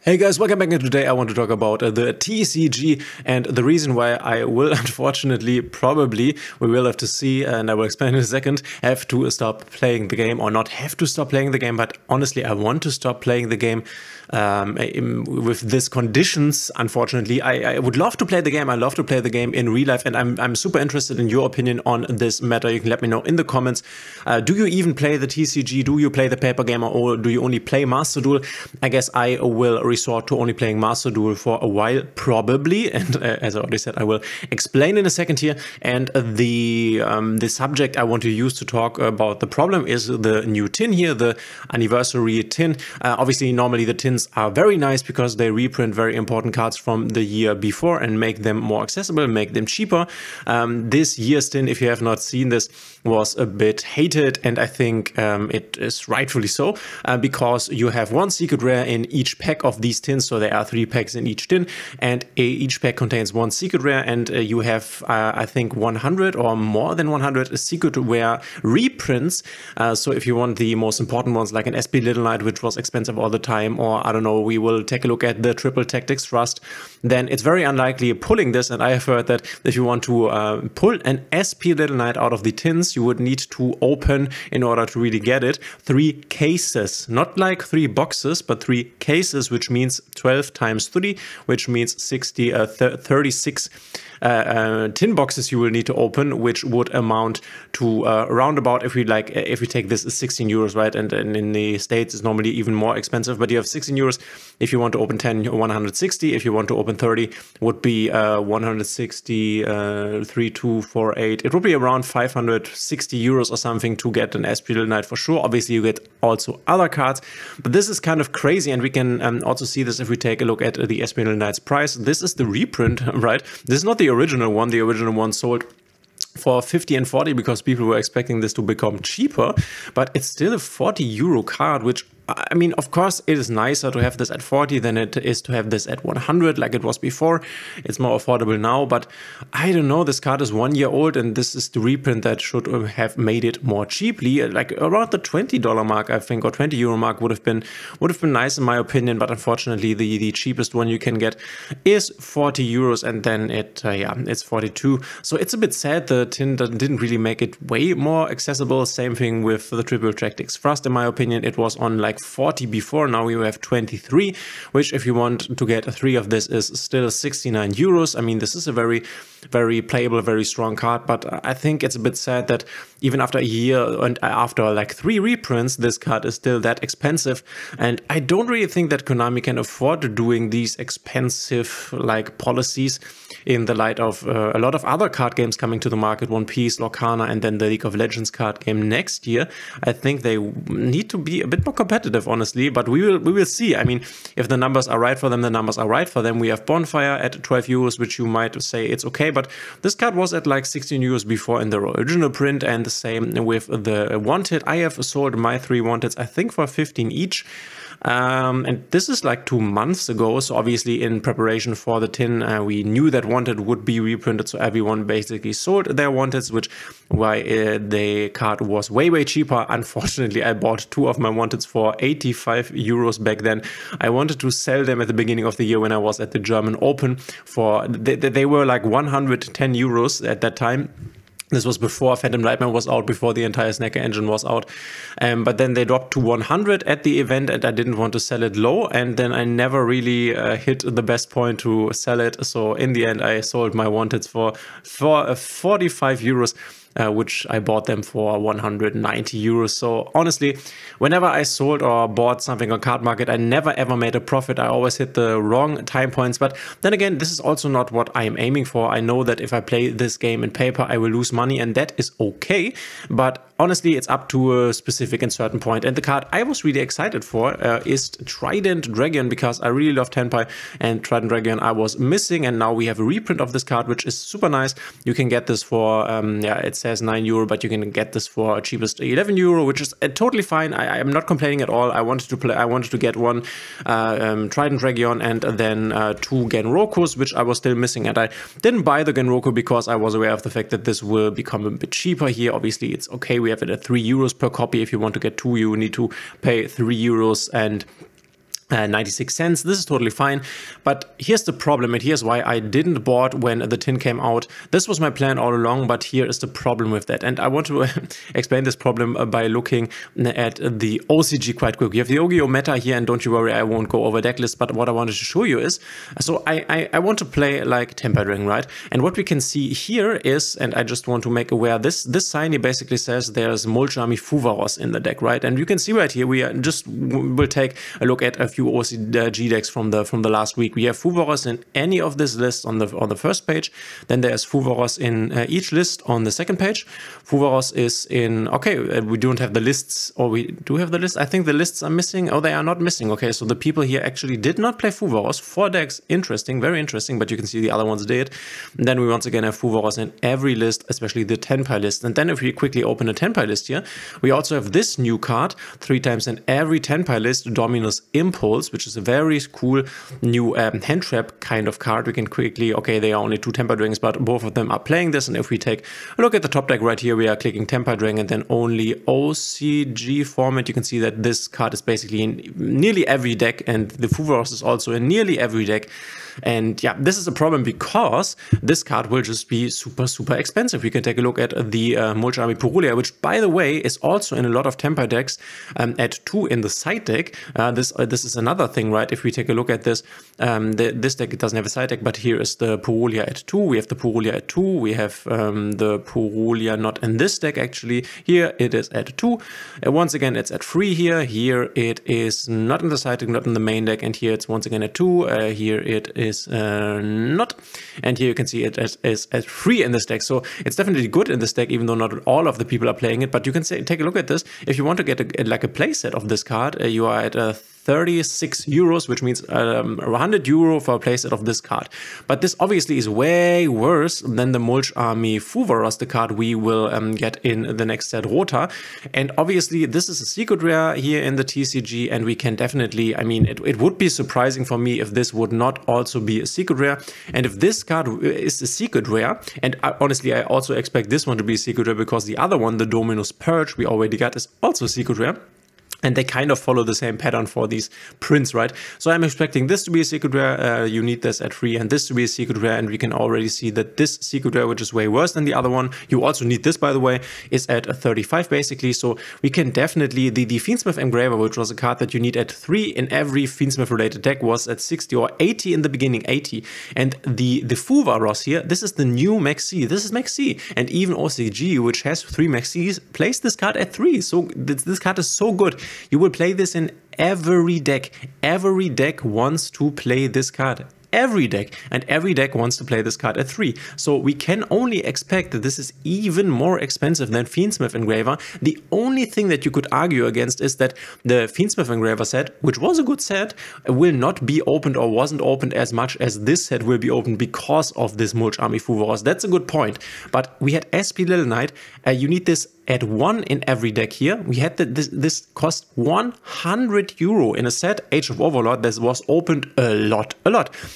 Hey guys, welcome back, and today I want to talk about the TCG and the reason why I will unfortunately, probably, we will have to see, and I will explain in a second, have to stop playing the game, or not have to stop playing the game, but honestly I want to stop playing the game with these conditions. Unfortunately, I would love to play the game. I love to play the game in real life, and I'm super interested in your opinion on this matter. You can let me know in the comments. Do you even play the TCG? Do you play the paper game, or do you only play Master Duel? I guess I will resort to only playing Master Duel for a while, probably, and as I already said, I will explain in a second here. And the subject I want to use to talk about the problem is the new tin here, the anniversary tin. Obviously, normally the tins are very nice because they reprint very important cards from the year before and make them more accessible, make them cheaper. This year's tin, if you have not seen this, was a bit hated, and I think it is rightfully so, because you have one secret rare in each pack of these tins. So there are 3 packs in each tin, and each pack contains 1 secret rare, and you have I think 100 or more than 100 secret rare reprints. So if you want the most important ones, like an SP Little Knight, which was expensive all the time, or I don't know, we will take a look at the Triple Tactics Thrust, then it's very unlikely pulling this. And I have heard that if you want to pull an SP Little Knight out of the tins, you would need to open, in order to really get it, 3 cases, not like 3 boxes, but 3 cases, which means 12 times 3, which means 36 tin boxes you will need to open, which would amount to around about, if we take this as 16 euros, right? And in the States it's normally even more expensive, but you have 16 euros. If you want to open 10, 160. If you want to open 30, would be 160, 3248. It would be around 560 euros or something to get an SP Little Knight for sure. Obviously you get also other cards, but this is kind of crazy, and we can also see this if we take a look at the SP Little Knight's price. This is the reprint, right? This is not the original one. The original one sold for 50 and 40 because people were expecting this to become cheaper, but it's still a 40 euro card, which, I mean, of course, it is nicer to have this at 40 than it is to have this at 100 like it was before. It's more affordable now, but I don't know, this card is 1 year old, and this is the reprint that should have made it more cheaply, like around the $20 mark, I think, or 20 euro mark would have been nice in my opinion. But unfortunately, the cheapest one you can get is 40 euros, and then it's 42. So it's a bit sad the tin didn't really make it way more accessible. Same thing with the Triple Tactics Thrust. In my opinion, it was on like 40 before. Now we have 23, which, if you want to get 3 of this, is still 69 euros. I mean, this is a very, very playable, very strong card, but I think it's a bit sad that even after a year and after like 3 reprints, this card is still that expensive. And I don't really think that Konami can afford doing these expensive like policies in the light of a lot of other card games coming to the market, One Piece, Lorcana, and then the League of Legends card game next year. I think they need to be a bit more competitive, honestly, but we will see. I mean, if the numbers are right for them, the numbers are right for them. We have Bonfire at 12 euros, which you might say it's okay, but this card was at like 16 euros before in the original print, and the same with the Wanted. I have sold my 3 Wanteds, I think, for 15 each. And this is like 2 months ago, so obviously in preparation for the tin, we knew that Wanted would be reprinted, so everyone basically sold their Wanteds, which why the card was way cheaper. Unfortunately, I bought 2 of my Wanteds for 85 euros back then. I wanted to sell them at the beginning of the year when I was at the German Open for, they were like 110 euros at that time. This was before Phantom Nightmare was out, before the entire Snacker engine was out. But then they dropped to 100 at the event, and I didn't want to sell it low. And then I never really hit the best point to sell it. So in the end, I sold my Wanteds for 45 euros. Which I bought them for 190 euros. So honestly, whenever I sold or bought something on Card Market, I never ever made a profit. I always hit the wrong time points. But then again, this is also not what I am aiming for. I know that if I play this game in paper, I will lose money, and that is okay. But honestly, it's up to a specific and certain point. And the card I was really excited for is Trident Dragon, because I really love Tenpai, and Trident Dragon I was missing, and now we have a reprint of this card, which is super nice. You can get this for, it says 9 euro, but you can get this for cheapest 11 euro, which is totally fine. I am not complaining at all. I wanted to get 1 Trident Dragon and then 2 Genrokus, which I was still missing, and I didn't buy the Genroku because I was aware of the fact that this will become a bit cheaper here. Obviously, it's okay. We have it at 3 euros per copy. If you want to get 2, you need to pay 3 euros and 96 cents. This is totally fine, but here's the problem, and here's why I didn't bought when the tin came out. This was my plan all along, but here is the problem with that, and I want to explain this problem by looking at the OCG quite quick. You have the Yu-Gi-Oh meta here, and don't you worry, I won't go over deck list, but what I wanted to show you is, so I want to play like Tempered Dragon, right? And what we can see here is, and I just want to make aware, this sign here basically says there's Mulch Army Fuvaros in the deck, right? And you can see right here, we will take a look at a few OCG decks from the last week. We have Fuvaros in any of this list on the first page. Then there's Fuvaros in each list on the second page. Fuvaros is in, okay, we don't have the lists, or we do have the list. I think the lists are missing. Oh, they are not missing. Okay, so the people here actually did not play Fuvaros. 4 decks, interesting, very interesting, but you can see the other ones did. And then we once again have Fuvaros in every list, especially the Tenpai list. And then if we quickly open a Tenpai list here, we also have this new card 3 times in every Tenpai list, Dominus Impulse, which is a very cool new hand trap kind of card. We can quickly, okay, they are only 2 Tempered Dragons, but both of them are playing this. And if we take a look at the top deck right here, we are clicking Tempered Dragon and then only OCG format. You can see that this card is basically in nearly every deck, and the Fuvaros is also in nearly every deck. And yeah, this is a problem because this card will just be super expensive. We can take a look at the Mulch Army Purulia, which by the way is also in a lot of Tempered decks at 2 in the side deck. This is another thing, right? If we take a look at this, this deck, it doesn't have a side deck, but here is the Purulia at 2. We have the Purulia at 2. We have the Purulia not in this deck actually. Here it is at 2. Once again, it's at 3 here. Here it is not in the side deck, not in the main deck, and here it's once again at 2. Here it is not, and here you can see it is at 3 in this deck. So it's definitely good in this deck, even though not all of the people are playing it. But you can take a look at this. If you want to get like a play set of this card, you are at 36 euros, which means 100 euro for a playset of this card. But this obviously is way worse than the Mulch Army Fuvaros, the card we will get in the next set Rota. And obviously this is a secret rare here in the TCG, and we can definitely, I mean, it would be surprising for me if this would not also be a secret rare. And if this card is a secret rare, and honestly I also expect this one to be a secret rare because the other one, the Dominus Purge we already got, is also a secret rare. And they kind of follow the same pattern for these prints, right? So I'm expecting this to be a secret rare. You need this at 3, and this to be a secret rare. And we can already see that this secret rare, which is way worse than the other one, you also need this, by the way, is at 35 basically. So we can definitely, the Fiendsmith Engraver, which was a card that you need at 3 in every Fiendsmith related deck, was at 60 or 80 in the beginning, 80. And the Fuvaros here, this is the new Maxi. This is Maxi. And even OCG, which has 3 Maxis, plays this card at 3. So this card is so good. You will play this in every deck. Every deck wants to play this card. Every deck, and every deck wants to play this card at 3. So we can only expect that this is even more expensive than Fiendsmith Engraver. The only thing that you could argue against is that the Fiendsmith Engraver set, which was a good set, will not be opened or wasn't opened as much as this set will be opened because of this Mulch Army Fuvaros. That's a good point. But we had SP Little Knight. You need this at 1 in every deck here. We had this cost 100 euro in a set, Age of Overlord, that was opened a lot.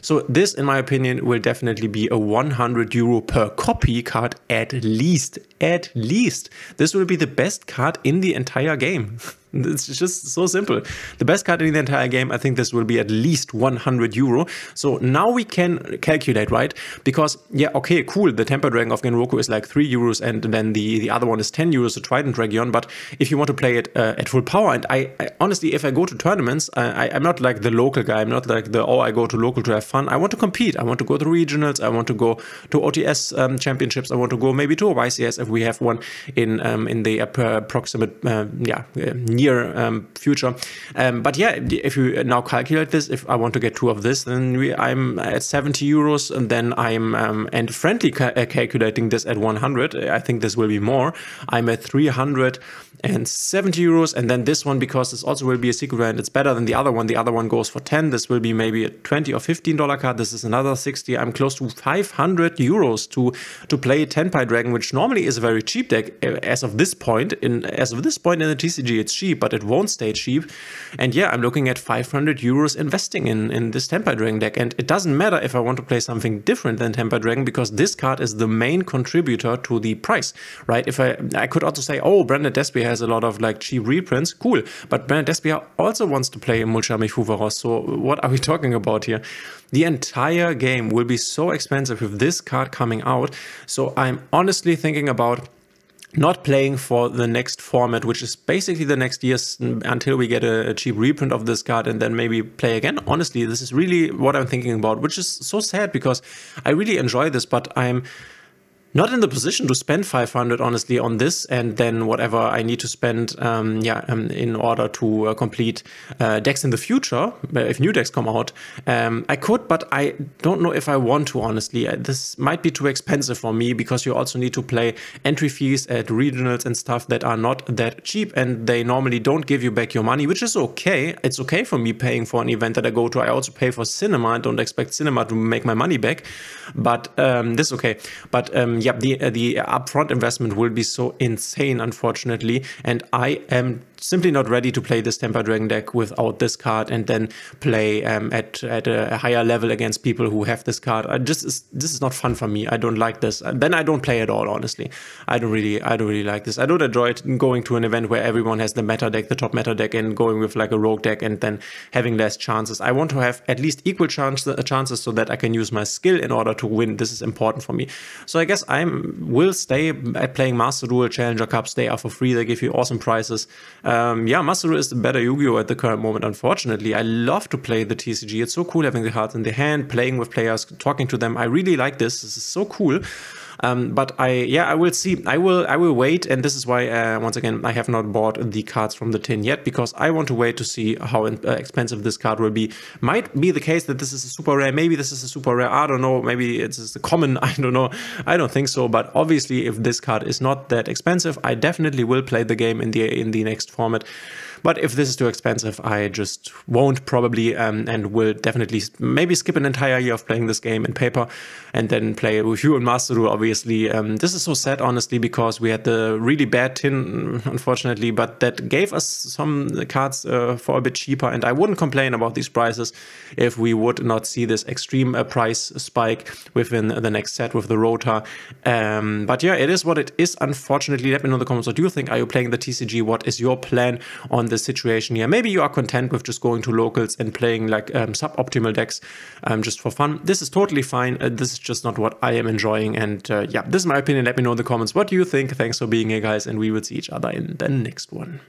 So this, in my opinion, will definitely be a 100 euro per copy card at least. At least. This will be the best card in the entire game. It's just so simple. The best card in the entire game, I think this will be at least 100 euro. So now we can calculate, right? Because, yeah, okay, cool. The Tempered Dragon of Genroku is like 3 euros, and then the other one is 10 euros, the Trident Dragon. But if you want to play it at full power, and I honestly, if I go to tournaments, I'm not like the local guy. I'm not like I go to local to have fun. I want to compete. I want to go to regionals. I want to go to OTS championships. I want to go maybe to a YCS if we have one in the approximate, near future. But yeah, if you now calculate this, if I want to get 2 of this, then I'm at 70 euros, and then I'm and friendly calculating this at 100. I think this will be more. I'm at 370 euros, and then this one, because this also will be a secret rare and it's better than the other one. The other one goes for 10. This will be maybe a $20 or $15 card. This is another 60. I'm close to 500 euros to play Tenpai Dragon, which normally is a very cheap deck as of this point. As of this point in the TCG, it's cheap. cheap, but it won't stay cheap. And yeah, I'm looking at 500 euros investing in this Temper Dragon deck. And it doesn't matter if I want to play something different than Temper Dragon, because this card is the main contributor to the price, right? If I could also say, oh, Branded Despia has a lot of like cheap reprints, cool. But Branded Despia also wants to play Mulchamp Fouvaros. So what are we talking about here? The entire game will be so expensive with this card coming out. So I'm honestly thinking about not playing for the next format, which is basically the next years until we get a cheap reprint of this card and then maybe play again. Honestly, this is really what I'm thinking about, which is so sad because I really enjoy this, but I'm not in the position to spend 500 honestly on this, and then whatever I need to spend in order to complete decks in the future, if new decks come out. I could, but I don't know if I want to, honestly. This might be too expensive for me, because you also need to play entry fees at regionals and stuff that are not that cheap, and they normally don't give you back your money, which is okay. It's okay for me paying for an event that I go to. I also pay for cinema and don't expect cinema to make my money back, but this is okay. But yeah, the upfront investment will be so insane, unfortunately, and I am simply not ready to play this Temper Dragon deck without this card and then play at a higher level against people who have this card. This is not fun for me. I don't like this. Then I don't play at all, honestly. I don't really like this. I don't enjoy it going to an event where everyone has the meta deck, the top meta deck, and going with like a rogue deck and then having less chances. I want to have at least equal chances so that I can use my skill in order to win. This is important for me. So I guess I will stay at playing Master Duel, Challenger Cups. They are for free. They give you awesome prizes. Yeah, Master Duel is the better Yu-Gi-Oh! At the current moment, unfortunately. I love to play the TCG. It's so cool having the cards in the hand, playing with players, talking to them. I really like this. This is so cool. But I will see. I will wait, and this is why once again I have not bought the cards from the tin yet, because I want to wait to see how expensive this card will be. Might be the case that this is a super rare. Maybe this is a super rare. I don't know. Maybe it's a common. I don't know. I don't think so. But obviously, if this card is not that expensive, I definitely will play the game in the next format. But if this is too expensive, I just won't probably, and will definitely maybe skip an entire year of playing this game in paper and then play with you and Master Duel, obviously. This is so sad, honestly, because we had the really bad tin, unfortunately, but that gave us some cards for a bit cheaper, and I wouldn't complain about these prices if we would not see this extreme price spike within the next set with the Rota. But yeah, it is what it is, unfortunately. Let me know in the comments what you think. Are you playing the TCG? What is your plan on this situation here? Maybe you are content with just going to locals and playing like suboptimal decks just for fun. This is totally fine. This is just not what I am enjoying, and yeah, this is my opinion. Let me know in the comments what you think. Thanks for being here, guys, and we will see each other in the next one.